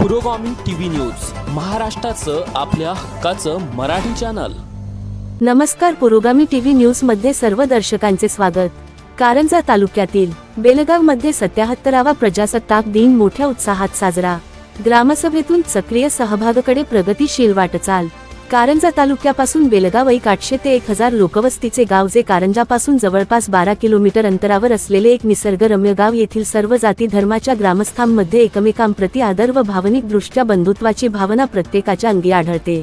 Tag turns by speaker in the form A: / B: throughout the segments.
A: पुरोगामी TV news, महाराष्ट्राचं आपल्या हक्काचं मराठी चॅनल।
B: नमस्कार, पुरोगामी टीव्ही न्यूज मध्ये सर्व दर्शकांचे स्वागत। कारंजा तालुक्यातील बेलगाव मध्ये 77वा प्रजासत्ताक दिन मोठ्या उत्साहात साजरा। ग्रामसभेतून सक्रिय सहभागाकडे प्रगतिशील वाटचाल। कारंजा तालुक्यापासून बेलगाव 800 ते 1000 लोकवस्तीचे गाव, जे कारंजापासून जवळपास 12 किलोमीटर अंतरावर असलेले एक निसर्गरम्य गाव, येथील सर्व जाती धर्माच्या ग्रामस्थांमध्ये एकमेकांप्रती आदर व भावनिक दृष्ट्या बंधुत्वाची भावना प्रत्येकाच्या अंगी आढळते।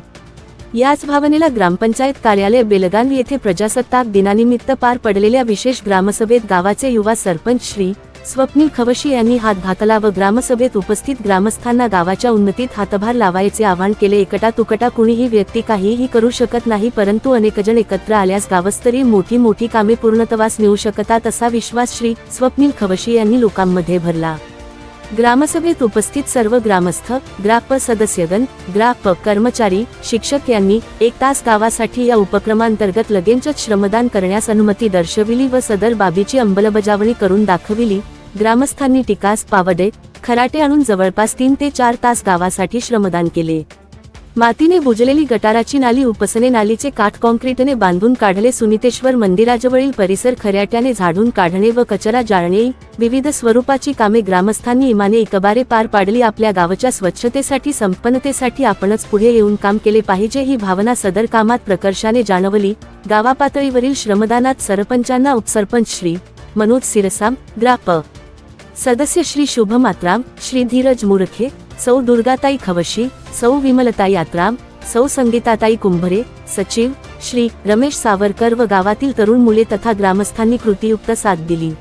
B: याच भावनेला ग्रामपंचायत कार्यालय बेलगाव येथे प्रजासत्ताक दिनानिमित्त पार पडलेल्या विशेष ग्रामसभेत गावाचे युवा सरपंच श्री स्वप्नील खवशी यांनी हात घातला व ग्रामसभेत उपस्थित ग्रामस्थांना गावाच्या उन्नतीत हातभार लावायचे आवाहन केले। एकटा तुकटा कुणीही व्यक्ती काहीही करू शकत नाही, परंतु अनेकजण एकत्र आल्यास गावस्तरीय मोठी कामे पूर्णत्वास नेऊ शकतात, असा विश्वास श्री स्वप्नील खवशी यांनी लोकांमध्ये भरला। ग्रामसभेत उपस्थित सर्व ग्रामस्थ, ग्राप सदस्यगण, ग्राप कर्मचारी, शिक्षक यांनी 1 तास गावासाठी या उपक्रमांतर्गत लगेचच श्रमदान करण्यास अनुमती दर्शविली व सदर बाबीची अंमलबजावणी करून दाखविली। ग्रामस्थांनी टिकास, पावडे, खराटे आणून जवळपास 3 ते 4 तास गावासाठी श्रमदान केले। मातीने बुजलेली गटाराची नाली उपसणे, नालीचे काठ कॉन्क्रीटने बांधून काढले। सुनीतेश्वर मंदिराजवळील परिसर खऱ्याट्याने झाडून काढणे व कचरा जाळणे, विविध स्वरूपाची कामे ग्रामस्थांनी इमाने इकबारे पार पाडली। आपल्या गावाच्या स्वच्छतेसाठी, संपन्नतेसाठी आपणच पुढे येऊन काम केले पाहिजे, ही भावना सदर कामात प्रकर्षाने जाणवली। गावापातळीवरील श्रमदानात सरपंचांना उपसरपंच श्री मनोज सिरसाम, ग्राप सदस्य श्री शुभ मात्राम, श्री धीरज मुरखे, सौ दुर्गाताई खवशी, सौ विमलताई आत्राम, सौ संगीताताई कुंभरे, सचिव श्री रमेश सावरकर व गावातील तरुण मुले तथा ग्रामस्थांनी कृतीयुक्त साथ दिली।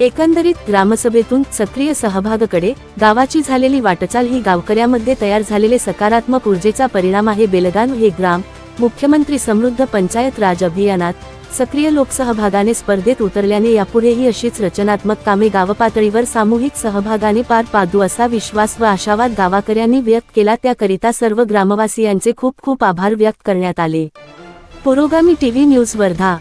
B: एकंदरीत ग्रामसभेतून सक्रिय सहभागाकडे गावाची झालेली वाटचाल ही गावकऱ्यामध्ये तयार झालेले सकारात्मक ऊर्जेचा परिणाम आहे। बेलगाव हे ग्राम मुख्यमंत्री समृद्ध पंचायत राज अभियानात सक्रिय लोकसहभागाने स्पर्धेत उतरल्याने यापुढेही अशीच रचनात्मक कामे गावपातळीवर सामूहिक सहभागाने पार पाडू, असा विश्वास व आशावाद गावकऱ्यांनी व्यक्त केला। त्याकरिता सर्व ग्रामवासियांचे खूप खूप आभार व्यक्त करण्यात आले। पुरोगामी टीव्ही न्यूज, वर्धा।